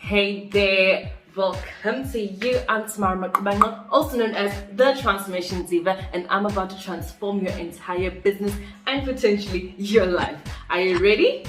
Hey there, welcome to you. I'm Tamara McBangle, also known as the Transformation Diva, and I'm about to transform your entire business and potentially your life. Are you ready?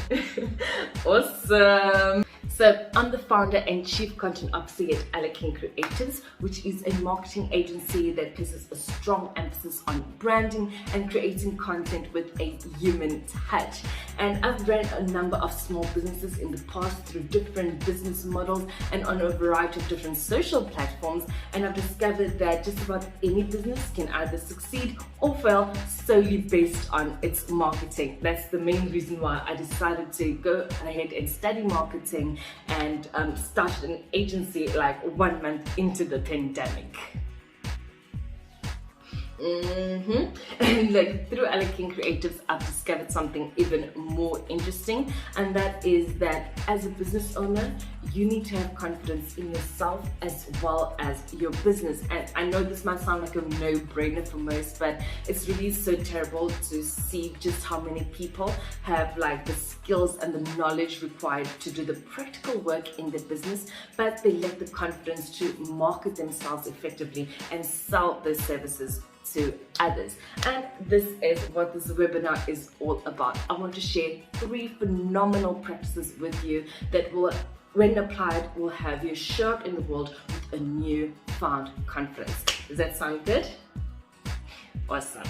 Awesome. So I'm the founder and chief content officer at Untitled Creatives, which is a marketing agency that places a strong emphasis on branding and creating content with a human touch. And I've ran a number of small businesses in the past through different business models and on a variety of different social platforms. And I've discovered that just about any business can either succeed or fail solely based on its marketing. That's the main reason why I decided to go ahead and study marketing and started an agency like 1 month into the pandemic. And like through Untitled Creatives, I've discovered something even more interesting, and that is that as a business owner, you need to have confidence in yourself as well as your business. And I know this might sound like a no-brainer for most, but it's really so terrible to see just how many people have like the skills and the knowledge required to do the practical work in their business, but they lack the confidence to market themselves effectively and sell those services to others. And this is what this webinar is all about. I want to share 3 phenomenal practices with you that will, when applied, will have you show up in the world with a newfound confidence. Does that sound good? Awesome.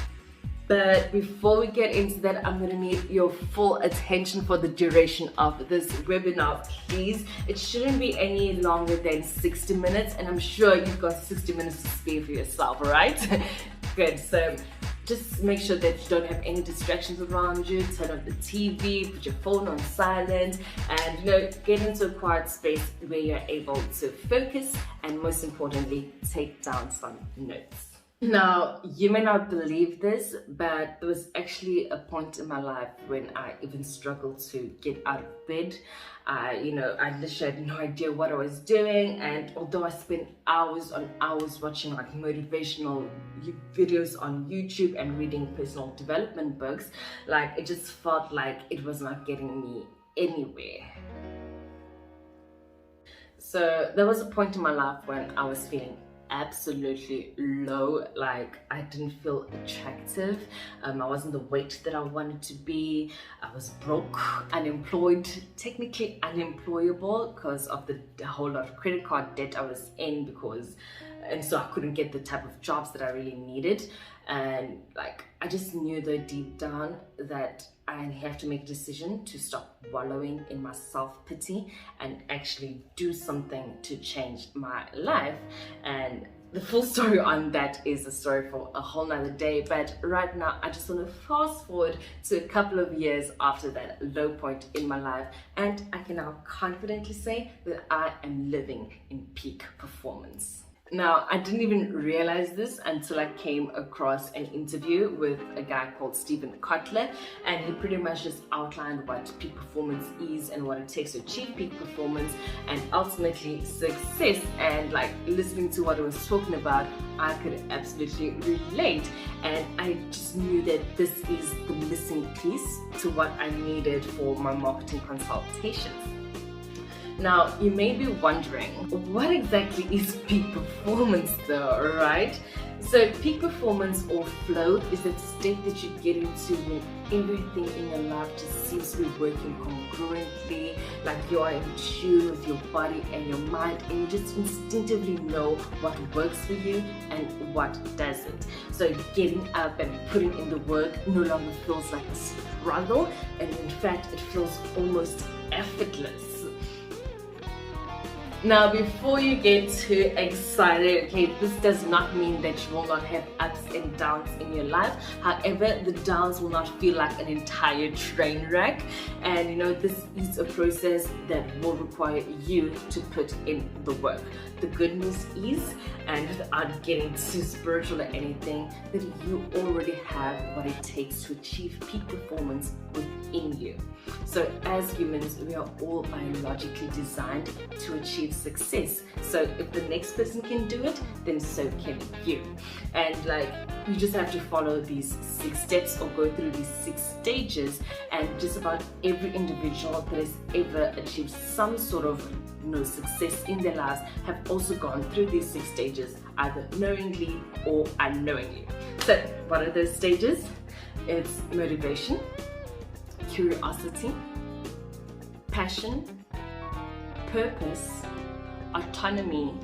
But before we get into that, I'm going to need your full attention for the duration of this webinar, please. It shouldn't be any longer than 60 minutes, and I'm sure you've got 60 minutes to spare for yourself, all right? Good. So just make sure that you don't have any distractions around you. Turn off the TV, put your phone on silent, and get into a quiet space where you're able to focus and, most importantly, take down some notes. Now, you may not believe this, but there was actually a point in my life when I even struggled to get out of bed. I literally had no idea what I was doing, and although I spent hours on hours watching like motivational videos on YouTube and reading personal development books, like it just felt like it was not getting me anywhere. So there was a point in my life when I was feeling absolutely low, like I didn't feel attractive, I wasn't the weight that I wanted to be, I was broke, unemployed, technically unemployable because of the whole lot of credit card debt I was in, and so I couldn't get the type of jobs that I really needed. And like I just knew though deep down that I have to make a decision to stop wallowing in my self-pity and actually do something to change my life. And the full story on that is a story for a whole nother day, but right now I just want to fast forward to a couple of years after that low point in my life, and I can now confidently say that I am living in peak performance. Now, I didn't even realize this until I came across an interview with a guy called Stephen Kotler, and he pretty much just outlined what peak performance is and what it takes to achieve peak performance and ultimately success. And like listening to what he was talking about, I could absolutely relate, and I just knew that this is the missing piece to what I needed for my marketing consultations. Now, you may be wondering, what exactly is peak performance though, right? So peak performance or flow is that state that you get into when everything in your life just seems to be working congruently, like you are in tune with your body and your mind, and you just instinctively know what works for you and what doesn't. So getting up and putting in the work no longer feels like a struggle, and in fact it feels almost effortless. Now, before you get too excited, okay, this does not mean that you will not have ups and downs in your life. However, the downs will not feel like an entire train wreck. And this is a process that will require you to put in the work. The good news is, and without getting too spiritual or anything, that you already have what it takes to achieve peak performance within you. So as humans, we are all biologically designed to achieve achieve success. So if the next person can do it, then so can you. And like, you just have to follow these 6 steps or go through these 6 stages, and just about every individual that has ever achieved some sort of success in their lives have also gone through these 6 stages, either knowingly or unknowingly. So what are those stages? It's motivation, curiosity, passion, purpose, autonomy,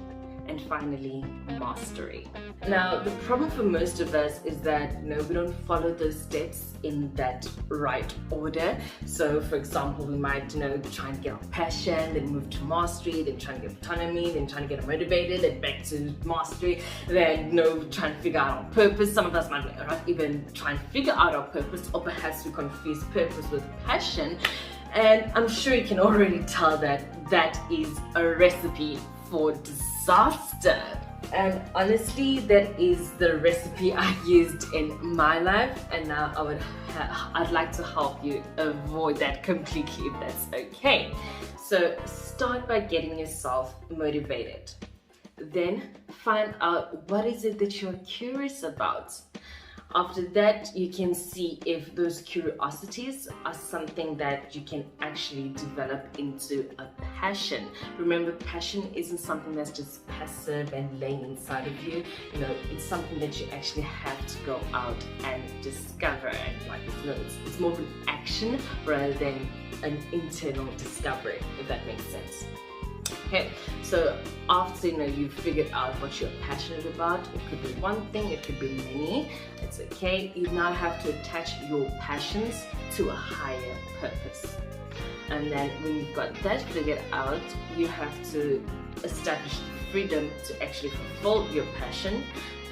and finally mastery. Now the problem for most of us is that we don't follow those steps in that right order. So for example, we might try and get our passion, then move to mastery, then try and get autonomy, then try and get motivated, then back to mastery, then try and figure out our purpose. Some of us might not even try and figure out our purpose, or perhaps we confuse purpose with passion. And I'm sure you can already tell that that is a recipe for disaster. And honestly, that is the recipe I used in my life, and now I'd like to help you avoid that completely, if that's okay. So start by getting yourself motivated. Then find out what is it that you're curious about. After that, you can see if those curiosities are something that you can actually develop into a passion. Remember, passion isn't something that's just passive and laying inside of you. It's something that you actually have to go out and discover. And it's more of an action rather than an internal discovery, if that makes sense. Okay, so after you've figured out what you're passionate about, it could be one thing, it could be many, it's okay. You now have to attach your passions to a higher purpose. And then when you've got that figured out, you have to establish the freedom to actually fulfill your passion,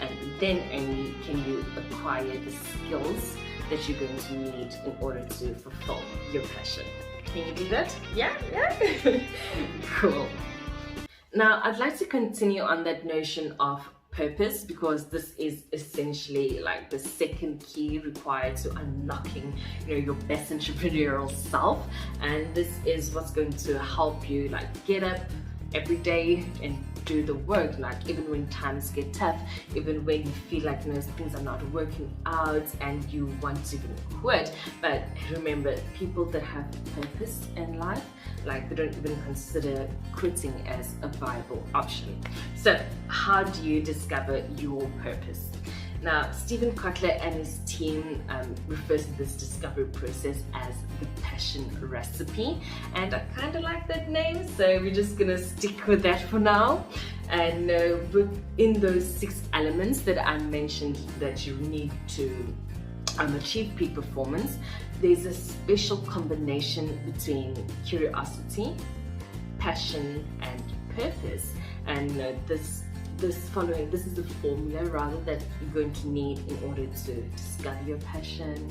and then only can you acquire the skills that you're going to need in order to fulfill your passion. Can you do that? Yeah? Cool. Now, I'd like to continue on that notion of purpose, because this is essentially like the second key required to unlocking your best entrepreneurial self. And this is what's going to help you get up every day and do the work, even when times get tough, even when you feel like things are not working out and you want to quit. But remember, people that have purpose in life, they don't even consider quitting as a viable option. So how do you discover your purpose? Now, Stephen Kotler and his team refers to this discovery process as the passion recipe, and I kind of like that name, so we're just gonna stick with that for now. And within those 6 elements that I mentioned that you need to achieve peak performance, there's a special combination between curiosity, passion, and purpose. And this is the formula rather that you're going to need in order to discover your passion,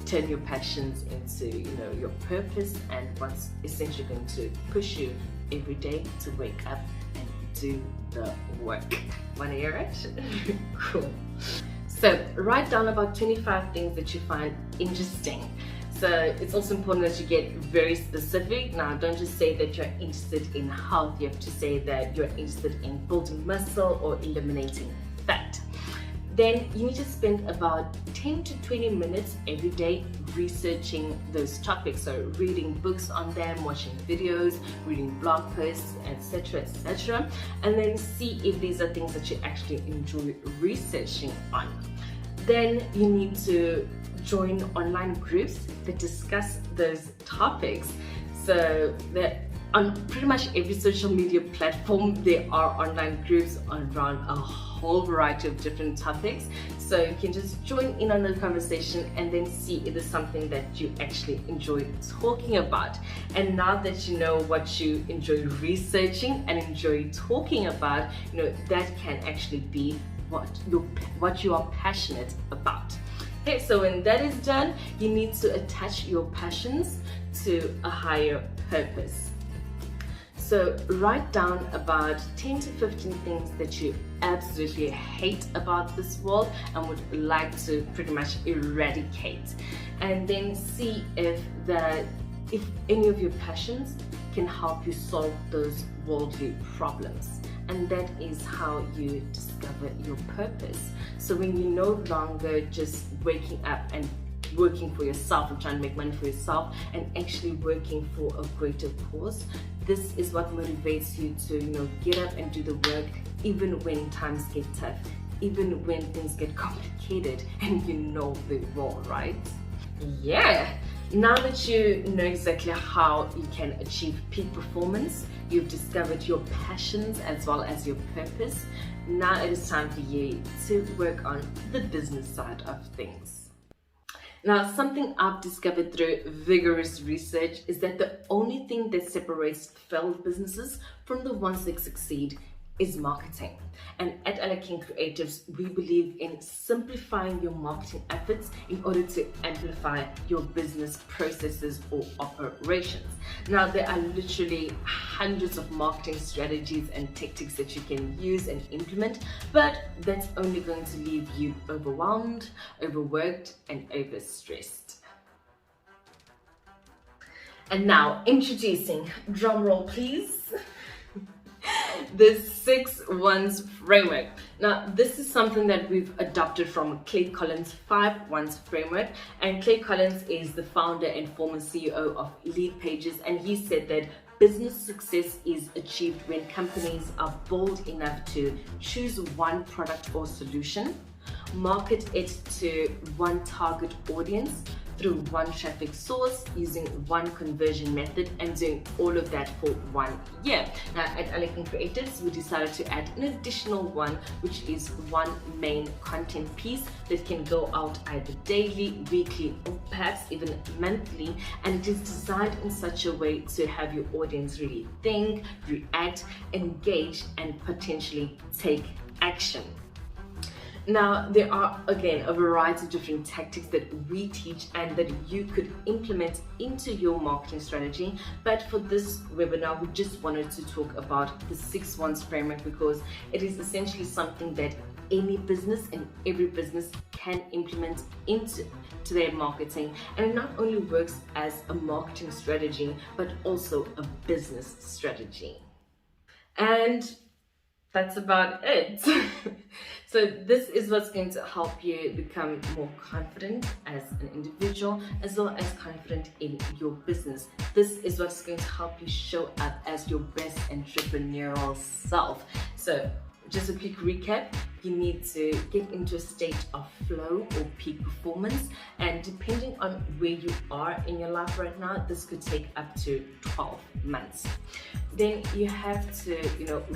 turn your passions into your purpose, and what's essentially going to push you every day to wake up and do the work. Wanna hear it? Cool. So write down about 25 things that you find interesting. So it's also important that you get very specific. Now, don't just say that you're interested in health. You have to say that you're interested in building muscle or eliminating fat. Then you need to spend about 10 to 20 minutes every day researching those topics. So reading books on them, watching videos, reading blog posts, etc., etc. And then see if these are things that you actually enjoy researching on. Then you need to join online groups that discuss those topics. So that on pretty much every social media platform, there are online groups around a whole variety of different topics. So you can just join in on the conversation and then see if it's something that you actually enjoy talking about. And now that you know what you enjoy researching and enjoy talking about, that can actually be what you are passionate about. Okay, so when that is done, you need to attach your passions to a higher purpose. So write down about 10 to 15 things that you absolutely hate about this world and would like to pretty much eradicate. And then see if any of your passions can help you solve those worldly problems. And that is how you discover your purpose. So when you're no longer just waking up and working for yourself and trying to make money for yourself, and actually working for a greater cause, this is what motivates you to get up and do the work, even when times get tough, even when things get complicated and they will, right? Yeah. Now that you know exactly how you can achieve peak performance, you've discovered your passions as well as your purpose, now it is time for you to work on the business side of things. Now, something I've discovered through vigorous research is that the only thing that separates failed businesses from the ones that succeed is marketing. And at King Creatives, we believe in simplifying your marketing efforts in order to amplify your business processes or operations. Now, there are literally hundreds of marketing strategies and tactics that you can use and implement, but that's only going to leave you overwhelmed, overworked, and overstressed. And now, introducing, drumroll please, the 6-1s framework. Now, this is something that we've adopted from Clay Collins' 5-1s framework, and Clay Collins is the founder and former CEO of Lead Pages, and he said that business success is achieved when companies are bold enough to choose one product or solution, market it to one target audience through one traffic source using one conversion method, and doing all of that for 1 year. Now at King Creatives, we decided to add an additional one, which is one main content piece that can go out either daily, weekly, or perhaps even monthly, and it is designed in such a way to have your audience really think, react, engage, and potentially take action. Now, there are, again, a variety of different tactics that we teach and that you could implement into your marketing strategy. But for this webinar, we just wanted to talk about the 6-1s framework because it is essentially something that any business and every business can implement into their marketing. And it not only works as a marketing strategy, but also a business strategy. And that's about it. So this is what's going to help you become more confident as an individual, as well as confident in your business. This is what's going to help you show up as your best entrepreneurial self. So just a quick recap, you need to get into a state of flow or peak performance, and depending on where you are in your life right now, this could take up to 12 months. Then you have to,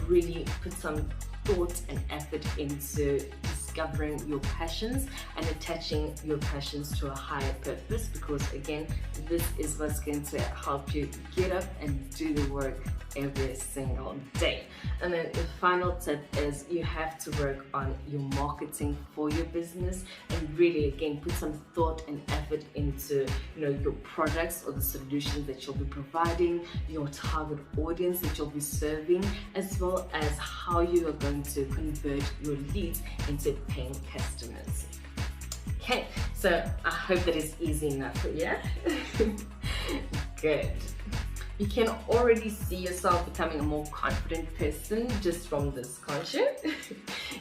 really put some thought and effort into discovering your passions and attaching your passions to a higher purpose, because again, this is what's going to help you get up and do the work every single day. And then the final tip is you have to work on your marketing for your business and really, again, put some thought and effort into your products or the solutions that you'll be providing, your target audience that you'll be serving, as well as how you are going to convert your leads into paying customers. Okay, so I hope that is easy enough, yeah? Good. You can already see yourself becoming a more confident person just from this, can't you?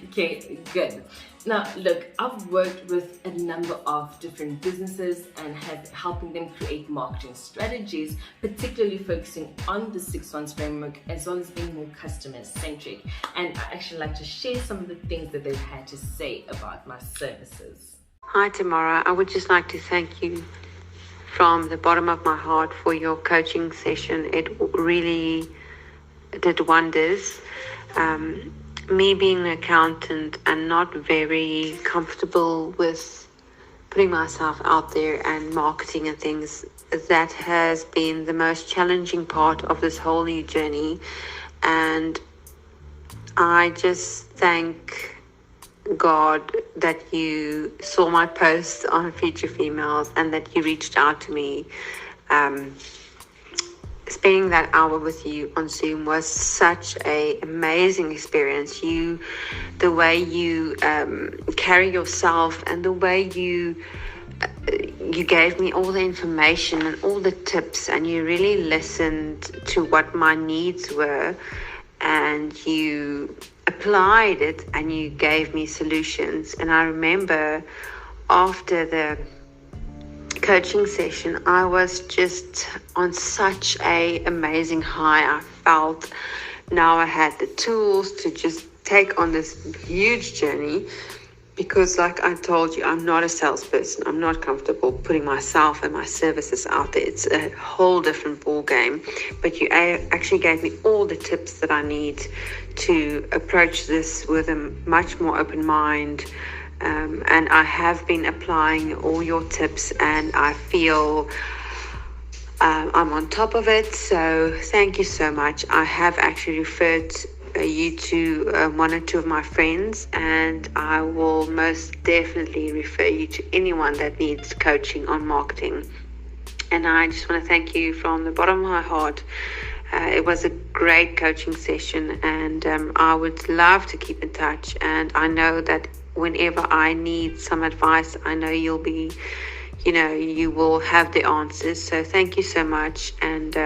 Okay, good. Now, look, I've worked with a number of different businesses and helping them create marketing strategies, particularly focusing on the 6-1s framework, as well as being more customer-centric. And I actually like to share some of the things that they've had to say about my services. Hi, Tamara. I would just like to thank you from the bottom of my heart for your coaching session. It really did wonders. Me being an accountant and not very comfortable with putting myself out there and marketing and things, that has been the most challenging part of this whole new journey. And I just thank God that you saw my post on Future Females and that you reached out to me. Spending that hour with you on Zoom was such an amazing experience. The way you carry yourself and the way you you gave me all the information and all the tips, and you really listened to what my needs were, and you applied it and you gave me solutions. And I remember after the coaching session, I was just on such a amazing high. I felt now I had the tools to just take on this huge journey, because like I told you, I'm not a salesperson. I'm not comfortable putting myself and my services out there. It's a whole different ball game. But you actually gave me all the tips that I need to approach this with a much more open mind. And I have been applying all your tips, and I feel I'm on top of it. So thank you so much. I have actually referred you to one or two of my friends, and I will most definitely refer you to anyone that needs coaching on marketing. And I just want to thank you from the bottom of my heart. It was a great coaching session, and I would love to keep in touch. And I know that whenever I need some advice, I know you'll be, you will have the answers. So thank you so much, and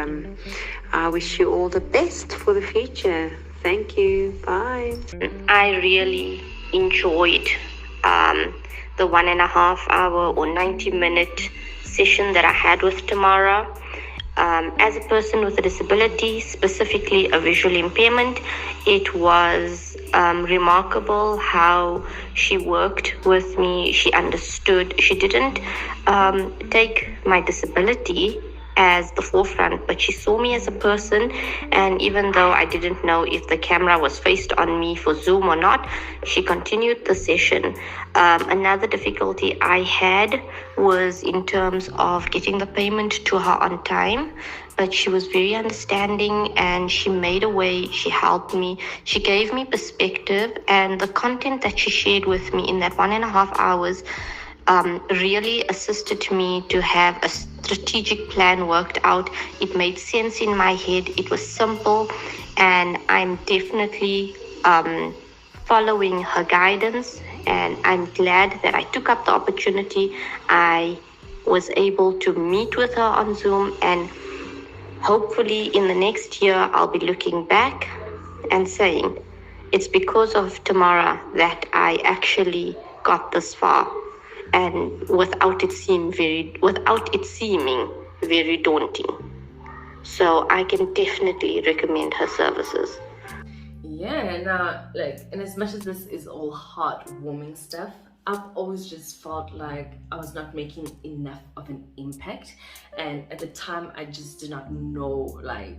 I wish you all the best for the future. Thank you. Bye. I really enjoyed the 1.5 hour or 90-minute session that I had with Tamara. As a person with a disability, specifically a visual impairment, it was remarkable how she worked with me. She understood. She didn't take my disability as the forefront, but she saw me as a person. And even though I didn't know if the camera was faced on me for Zoom or not, she continued the session. Another difficulty I had was in terms of getting the payment to her on time, but she was very understanding and she made a way. She helped me. She gave me perspective, and the content that she shared with me in that 1.5 hours really assisted me to have a strategic plan worked out. It made sense in my head. It was simple, and I'm definitely following her guidance, and I'm glad that I took up the opportunity. I was able to meet with her on Zoom, and hopefully in the next year I'll be looking back and saying it's because of Tamara that I actually got this far, and without it seeming very daunting. So I can definitely recommend her services. Yeah, and as much as this is all heartwarming stuff, I've always just felt like I was not making enough of an impact, and at the time I just did not know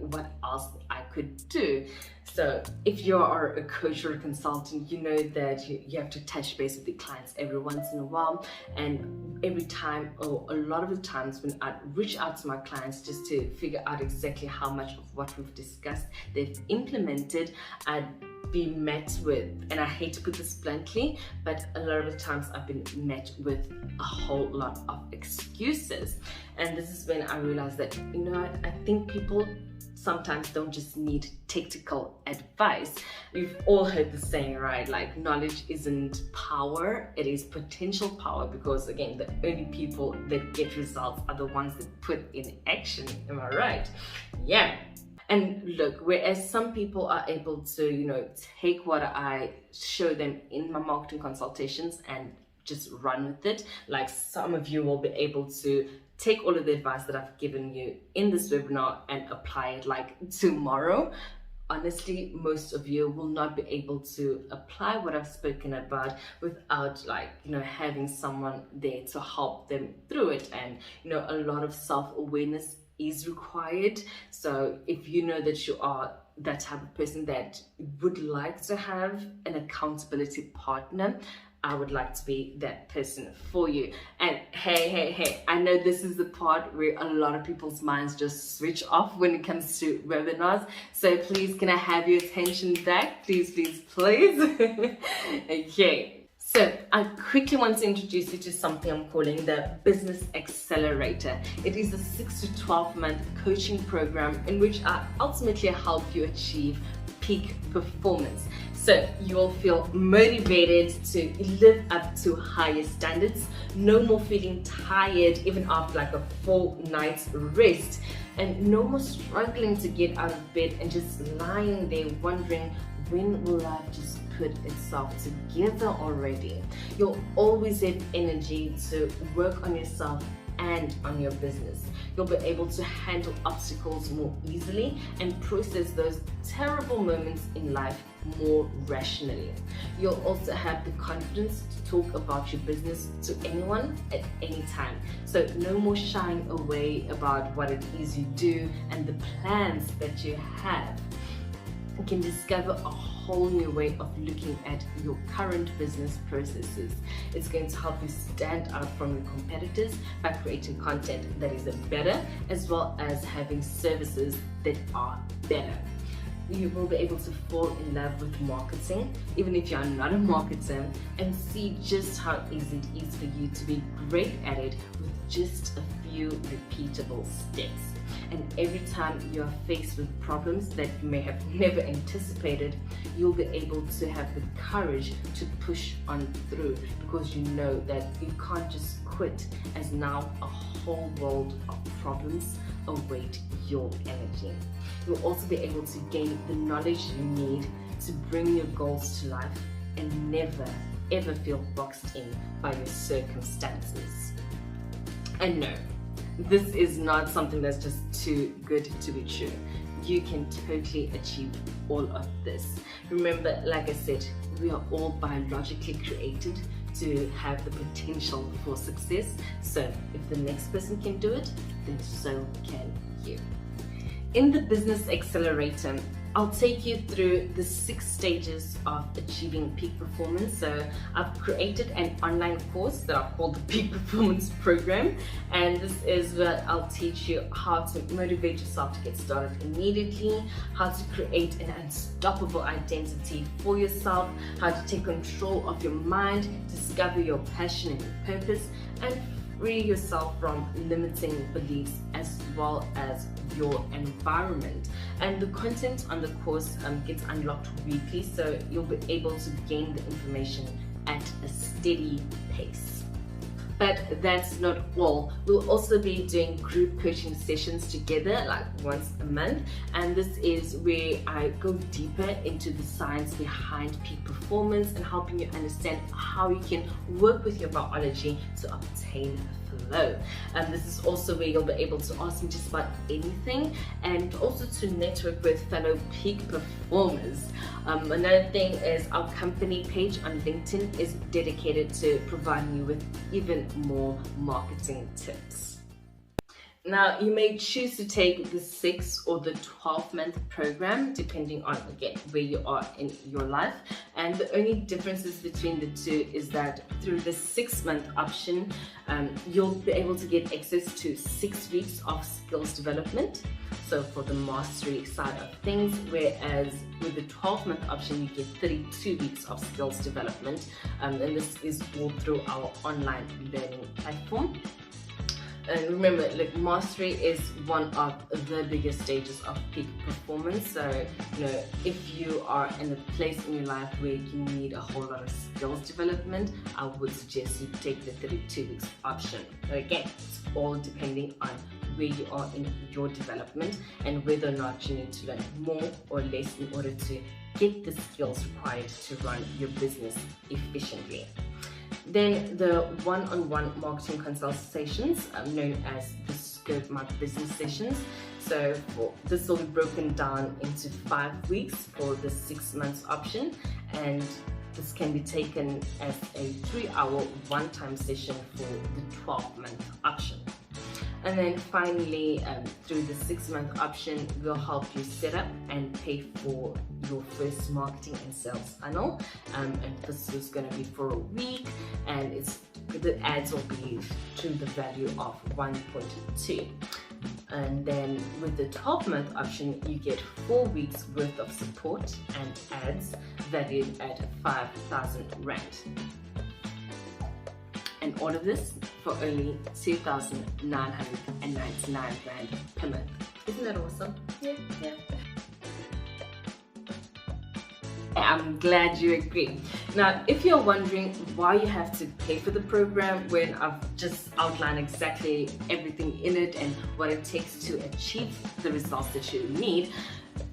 what else I could do. So if you are a coach or a consultant, you know that you have to touch base with the clients every once in a while, and every time, or a lot of the times when I reach out to my clients just to figure out exactly how much of what we've discussed they've implemented, I'd be met with, and I hate to put this bluntly, but a lot of the times I've been met with a whole lot of excuses. And this is when I realized that, I think people sometimes don't just need tactical advice. We've all heard the saying, right? Knowledge isn't power, it is potential power, because again, the only people that get results are the ones that put in action. Am I right? Yeah. And look, whereas some people are able to, take what I show them in my marketing consultations and just run with it, like some of you will be able to take all of the advice that I've given you in this webinar and apply it tomorrow. Honestly, most of you will not be able to apply what I've spoken about without having someone there to help them through it. And a lot of self-awareness is required. So if you know that you are that type of person that would like to have an accountability partner, I would like to be that person for you. And hey, I know this is the part where a lot of people's minds just switch off when it comes to webinars. So please, can I have your attention back? Please. Okay. So I quickly want to introduce you to something I'm calling the Business Accelerator. It is a 6 to 12 month coaching program in which I ultimately help you achieve peak performance. So you'll feel motivated to live up to higher standards, no more feeling tired even after like a full night's rest, and no more struggling to get out of bed and just lying there wondering, when will life just put itself together already? You'll always have energy to work on yourself and on your business. You'll be able to handle obstacles more easily and process those terrible moments in life more rationally. You'll also have the confidence to talk about your business to anyone at any time. So no more shying away about what it is you do and the plans that you have. You can discover a whole new way of looking at your current business processes. It's going to help you stand out from your competitors by creating content that is better, as well as having services that are better. You will be able to fall in love with marketing, even if you are not a marketer, and see just how easy it is for you to be great at it with just a few repeatable steps. And every time you are faced with problems that you may have never anticipated, you'll be able to have the courage to push on through, because you know that you can't just quit, as now a whole world of problems await your energy. You'll also be able to gain the knowledge you need to bring your goals to life and never ever feel boxed in by your circumstances. And no, this is not something that's just too good to be true. You can totally achieve all of this. Remember, like I said, we are all biologically created to have the potential for success. So if the next person can do it, then so can you. In the Business Accelerator, I'll take you through the 6 stages of achieving peak performance. So I've created an online course that I've called the Peak Performance Program, and this is where I'll teach you how to motivate yourself to get started immediately, how to create an unstoppable identity for yourself, how to take control of your mind, discover your passion and your purpose, and free yourself from limiting beliefs, as well as your environment. And the content on the course gets unlocked weekly, so you'll be able to gain the information at a steady pace. But that's not all. We'll also be doing group coaching sessions together, like once a month, and this is where I go deeper into the science behind peak performance and helping you understand how you can work with your biology to obtain flow. And this is also where you'll be able to ask me just about anything, and also to network with fellow peak performers. Another thing is our company page on LinkedIn is dedicated to providing you with even more marketing tips. Now, you may choose to take the 6 or the 12-month program, depending on, again, where you are in your life. And the only differences between the two is that through the 6-month option, you'll be able to get access to 6 weeks of skills development, so for the mastery side of things, whereas with the 12-month option, you get 32 weeks of skills development, and this is all through our online learning platform. And remember, like, mastery is one of the biggest stages of peak performance. So, if you are in a place in your life where you need a whole lot of skills development, I would suggest you take the 32 weeks option. But again, it's all depending on where you are in your development and whether or not you need to learn more or less in order to get the skills required to run your business efficiently. Then the one-on-one marketing consultations, known as the Scope My Business sessions. So this will be broken down into 5 weeks for the 6 months option, and this can be taken as a 3-hour one-time session for the 12-month option. And then finally, through the 6-month option, we'll help you set up and pay for your first marketing and sales funnel. And this is going to be for a week, and the ads will be to the value of 1.2. And then with the 12-month option, you get 4 weeks worth of support and ads valued at 5,000 Rand. And all of this for only 2,999 Rand per month. Isn't that awesome? Yeah. I'm glad you agree. Now, if you're wondering why you have to pay for the program when I've just outlined exactly everything in it and what it takes to achieve the results that you need,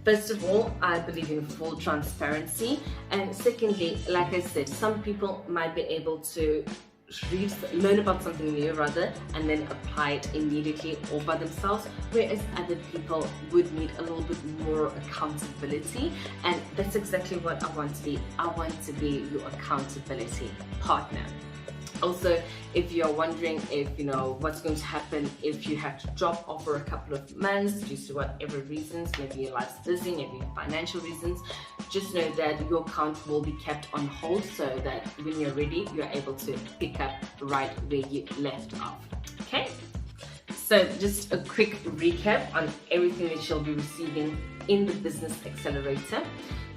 first of all, I believe in full transparency. And secondly, like I said, some people might be able to learn about something new and then apply it immediately all by themselves, whereas other people would need a little bit more accountability, and that's exactly what I want to be. I want to be your accountability partner. Also, if you're wondering if what's going to happen if you have to drop off for a couple of months due to whatever reasons, maybe your life's busy, maybe financial reasons, just know that your account will be kept on hold so that when you're ready, you're able to pick up right where you left off. Okay? So just a quick recap on everything that you'll be receiving in the Business Accelerator.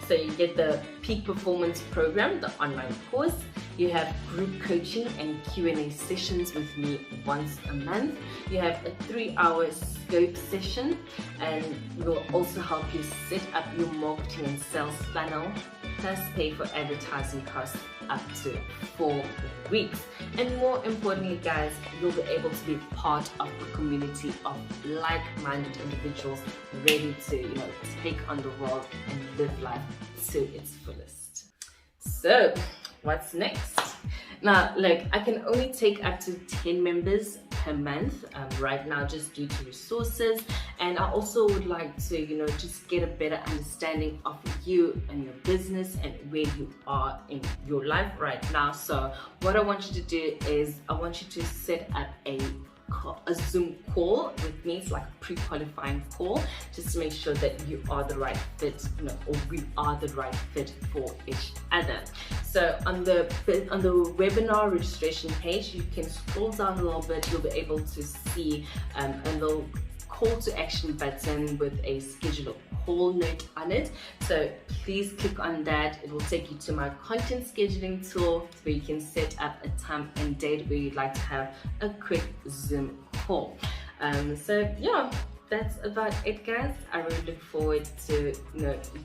So you get the Peak Performance Program, the online course. You have group coaching and Q&A sessions with me once a month. You have a 3-hour scope session, and we'll also help you set up your marketing and sales funnel, plus pay for advertising costs up to 4 weeks. And more importantly, guys, you'll be able to be part of a community of like-minded individuals ready to take on the world and live life to its fullest. So what's next? Now, look, I can only take up to 10 members per month right now, just due to resources, and I also would like to just get a better understanding of you and your business and where you are in your life right now. So what I want you to do is I want you to set up a Zoom call with me. It's like a pre-qualifying call, just to make sure that you are the right fit, or we are the right fit for each other. So on the webinar registration page, you can scroll down a little bit. You'll be able to see a little call to action button with a schedule a call note on it. So please click on that. It will take you to my content scheduling tool where you can set up a time and date where you'd like to have a quick Zoom call. So yeah, that's about it, guys. I really look forward to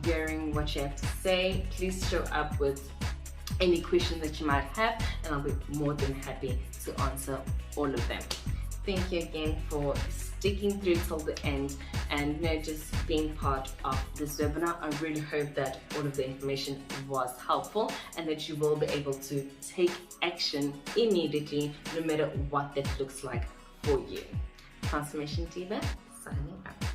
hearing what you have to say. Please show up with any questions that you might have, and I'll be more than happy to answer all of them. Thank you again for sticking through till the end and just being part of this webinar. I really hope that all of the information was helpful and that you will be able to take action immediately, no matter what that looks like for you. Transformation Diva, signing out.